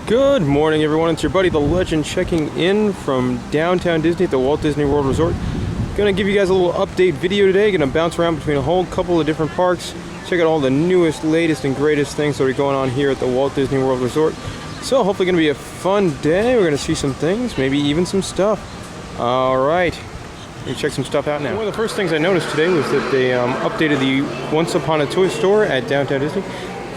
Good morning, everyone. It's your buddy The Legend checking in from downtown Disney at the Walt Disney World Resort. Gonna give you guys a little update video today. Gonna bounce around between a whole couple of different parks. Check out all the newest, latest, and greatest things that are going on here at the Walt Disney World Resort. So hopefully gonna be a fun day. We're gonna see some things, maybe even some stuff. All right, let me check some stuff out now. One of the first things I noticed today was that they updated the Once Upon a Toy store at downtown Disney.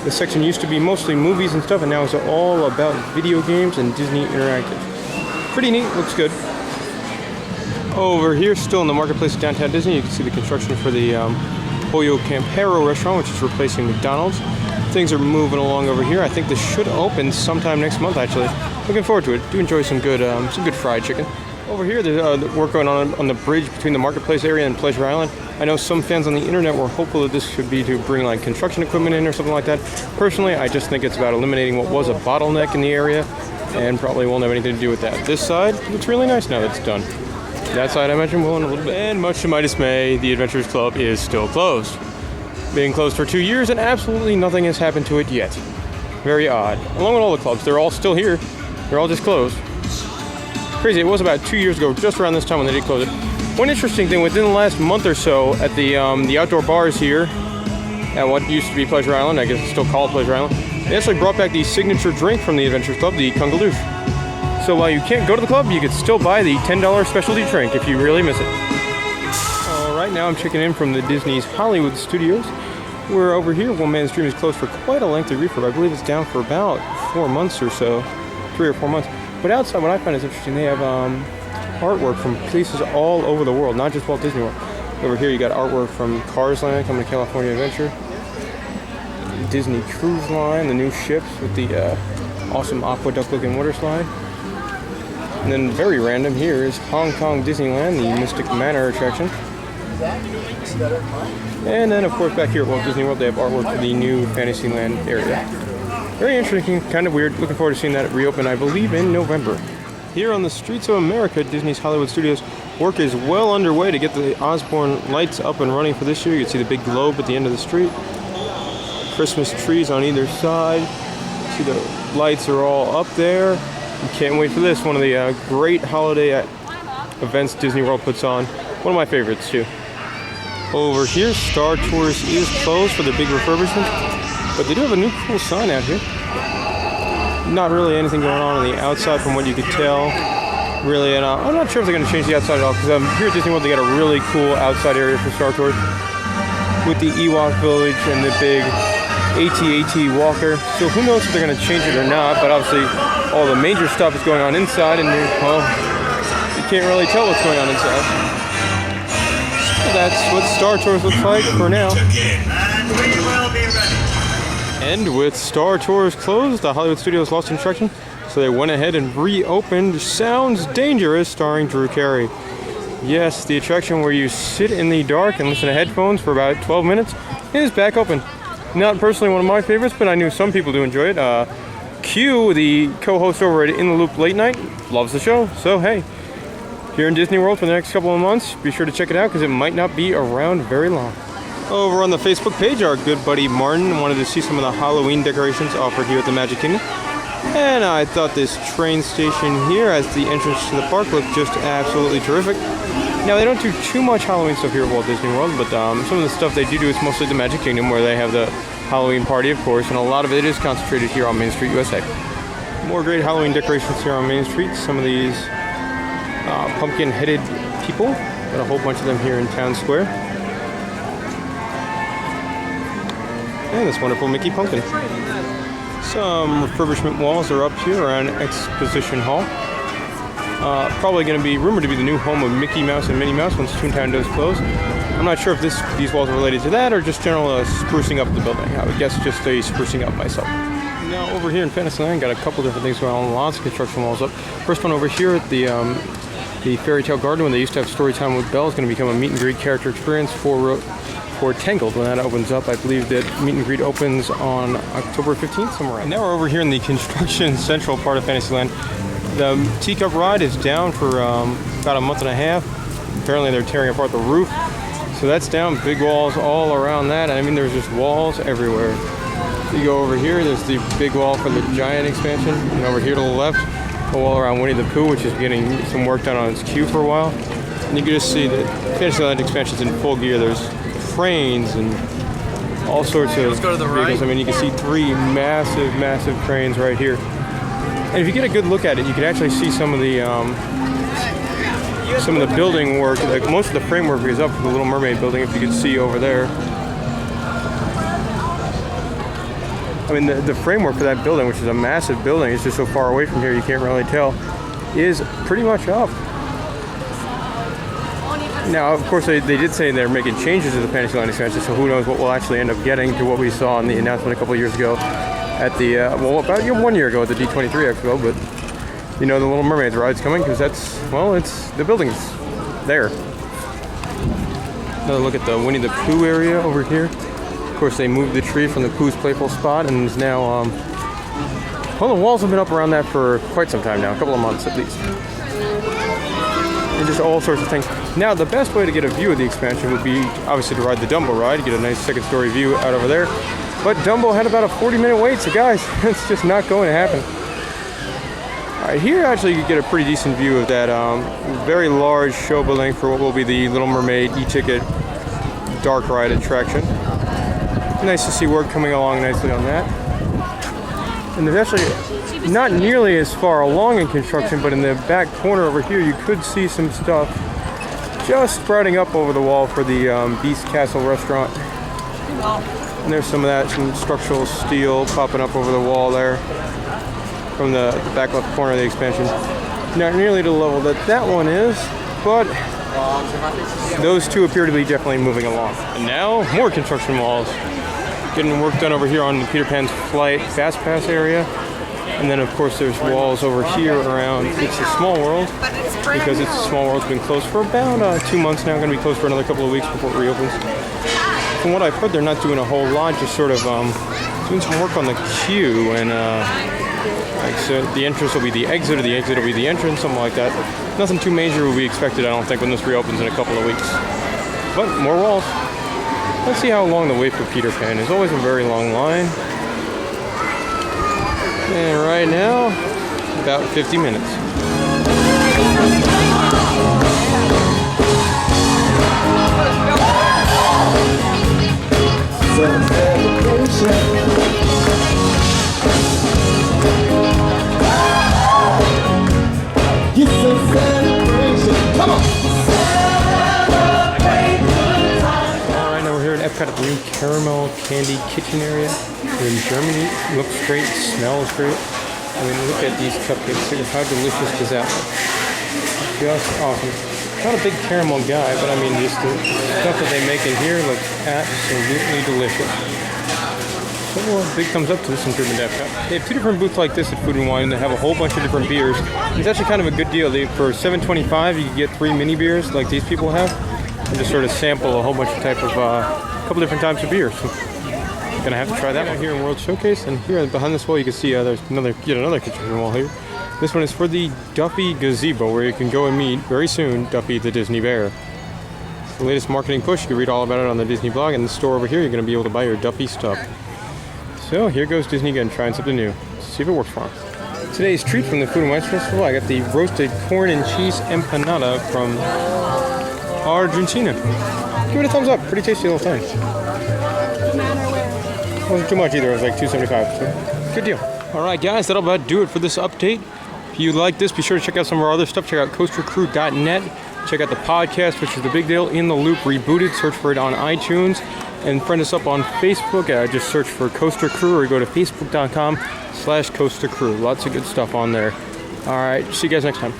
This section used to be mostly movies and stuff, and now it's all about video games and Disney Interactive. Pretty neat, looks good. Over here, still in the marketplace at downtown Disney, you can see the construction for the Pollo Campero restaurant, which is replacing McDonald's. Things are moving along over here. I think this should open sometime next month, actually. Looking forward to it. Do enjoy some good fried chicken. Over here, there's work going on the bridge between the marketplace area and Pleasure Island. I know some fans on the internet were hopeful that this should be to bring like construction equipment in or something like that. Personally, I just think it's about eliminating what was a bottleneck in the area, and probably won't have anything to do with that. This side looks really nice now that it's done. That side I imagine will in a little bit. And much to my dismay, the Adventurers Club is still closed. Being closed for 2 years and absolutely nothing has happened to it yet. Very odd. Along with all the clubs, they're all still here. They're all just closed. Crazy, it was about 2 years ago, just around this time when they did close it. One interesting thing, within the last month or so, at the outdoor bars here, at what used to be Pleasure Island, I guess it's still called Pleasure Island, they actually brought back the signature drink from the Adventurers Club, the Kungaloosh. So while you can't go to the club, you could still buy the $10 specialty drink if you really miss it. Alright, now I'm checking in from the Disney's Hollywood Studios. We're over here. One Man's Dream is closed for quite a lengthy refurb. I believe it's down for about 4 months or so, 3 or 4 months. But outside, what I find is interesting, they have artwork from places all over the world, not just Walt Disney World. Over here, you got artwork from Cars Land, coming to California Adventure. Disney Cruise Line, the new ships with the awesome aqueduct-looking water slide. And then very random here is Hong Kong Disneyland, the Mystic Manor attraction. And then, of course, back here at Walt Disney World, they have artwork for the new Fantasyland area. Very interesting, kind of weird. Looking forward to seeing that reopen, I believe, in November. Here on the streets of America, Disney's Hollywood Studios, work is well underway to get the Osborne Lights up and running for this year. You can see the big globe at the end of the street. Christmas trees on either side. See the lights are all up there. You can't wait for this. One of the great holiday events Disney World puts on. One of my favorites, too. Over here, Star Tours is closed for the big refurbishment. But they do have a new cool sign out here. Not really anything going on the outside from what you could tell. Really, and I'm not sure if they're going to change the outside at all, because here at Disney World they got a really cool outside area for Star Tours with the Ewok Village and the big AT-AT walker. So who knows if they're going to change it or not, but obviously all the major stuff is going on inside, and well, you can't really tell what's going on inside. So that's what Star Tours looks like for now. And with Star Tours closed, the Hollywood Studios lost instruction, so they went ahead and reopened Sounds Dangerous, starring Drew Carey. Yes, the attraction where you sit in the dark and listen to headphones for about 12 minutes is back open. Not personally one of my favorites, but I knew some people do enjoy it. Q, the co-host over at In the Loop Late Night, loves the show, so hey, here in Disney World for the next couple of months, be sure to check it out because it might not be around very long. Over on the Facebook page, our good buddy Martin wanted to see some of the Halloween decorations offered here at the Magic Kingdom. And I thought this train station here as the entrance to the park looked just absolutely terrific. Now, they don't do too much Halloween stuff here at Walt Disney World, but some of the stuff they do is mostly the Magic Kingdom, where they have the Halloween party, of course, and a lot of it is concentrated here on Main Street, USA. More great Halloween decorations here on Main Street. Some of these pumpkin-headed people. Got a whole bunch of them here in Town Square. And this wonderful Mickey pumpkin. Some refurbishment walls are up here around Exposition Hall. Probably going to be rumored to be the new home of Mickey Mouse and Minnie Mouse once Toontown does close. I'm not sure if these walls are related to that or just general sprucing up the building. I would guess just a sprucing up myself. Now over here in Fantasyland, got a couple different things going on. Lots of construction walls up. First one over here at the Fairy Tale Garden, when they used to have story time with Belle, is going to become a meet and greet character experience for Tangled when that opens up. I believe that meet and greet opens on October 15th, somewhere around. And now we're over here in the construction central part of Fantasyland. The teacup ride is down for about a month and a half. Apparently they're tearing apart the roof. So that's down, big walls all around that. I mean, there's just walls everywhere. You go over here, there's the big wall for the giant expansion, and over here to the left, a wall around Winnie the Pooh, which is getting some work done on its queue for a while. And you can just see that Fantasyland expansion's in full gear. There's cranes and all sorts of vehicles. I mean, you can see 3 massive cranes right here. And if you get a good look at it, you can actually see some of the building work. Like most of the framework is up for the Little Mermaid building, if you can see over there. I mean, the framework for that building, which is a massive building, it's just so far away from here you can't really tell, is pretty much up. Now, of course, they did say they're making changes to the Fantasyland expansion, so who knows what we'll actually end up getting to what we saw in the announcement a couple of years ago at the, well, about 1 year ago at the D23 Expo, but you know the Little Mermaid ride's coming because that's, well, it's, the building's there. Another look at the Winnie the Pooh area over here. Of course, they moved the tree from the Pooh's Playful spot and is now, well, the walls have been up around that for quite some time now, a couple of months at least. And just all sorts of things. Now, the best way to get a view of the expansion would be, obviously, to ride the Dumbo ride, get a nice second-story view out over there. But Dumbo had about a 40-minute wait, so guys, it's just not going to happen. All right, here actually you get a pretty decent view of that very large show building for what will be the Little Mermaid e-ticket dark ride attraction. Nice to see work coming along nicely on that. And there's actually not nearly as far along in construction, but in the back corner over here you could see some stuff just sprouting up over the wall for the Beast Castle restaurant. And there's some of that, some structural steel popping up over the wall there from the back left corner of the expansion. Not nearly to the level that that one is, but those two appear to be definitely moving along. And now, more construction walls. Getting work done over here on the Peter Pan's Flight Fast Pass area. And then, of course, there's walls over here around It's a Small World, because It's a Small World's been closed for about 2 months now. Going to be closed for another couple of weeks before it reopens. From what I've heard, they're not doing a whole lot, just sort of doing some work on the queue, and like, so the entrance will be the exit, or the exit will be the entrance, something like that. Nothing too major will be expected, I don't think, when this reopens in a couple of weeks. But more walls. Let's see how long the wait for Peter Pan is. Always a very long line. And right now, about 50 minutes. Alright, now we're here at EPCOT at the new caramel candy kitchen area. We're in Germany. It looks great, smells great. I mean, look at these cupcakes. How delicious does that look? Just awesome. Not a big caramel guy, but I mean, just the stuff that they make in here looks absolutely delicious. So, well, big thumbs up to this improvement to EPCOT. They have 2 different booths like this at Food & Wine that have a whole bunch of different beers. It's actually kind of a good deal. For $7.25, you can get 3 mini beers like these people have, and just sort of sample a whole bunch of type of, couple different types of beers. So, gonna have to try that one here in World Showcase. And here behind this wall, you can see there's another construction wall here. This one is for the Duffy Gazebo, where you can go and meet, very soon, Duffy the Disney Bear. It's the latest marketing push. You can read all about it on the Disney blog. And the store over here, you're going to be able to buy your Duffy stuff. So here goes Disney again, trying something new. Let's see if it works for him. Today's treat from the Food & Wine Festival, I got the roasted corn and cheese empanada from Argentina. Give it a thumbs up. Pretty tasty little thing. Wasn't too much either. It was like $2.75. So good deal. All right, guys, that'll about do it for this update. If you like this, be sure to check out some of our other stuff. Check out coastercrew.net. Check out the podcast, which is The Big Deal in the Loop Rebooted. Search for it on iTunes. And friend us up on Facebook. Just search for Coaster Crew, or go to facebook.com/Coaster Crew. Lots of good stuff on there. All right, see you guys next time.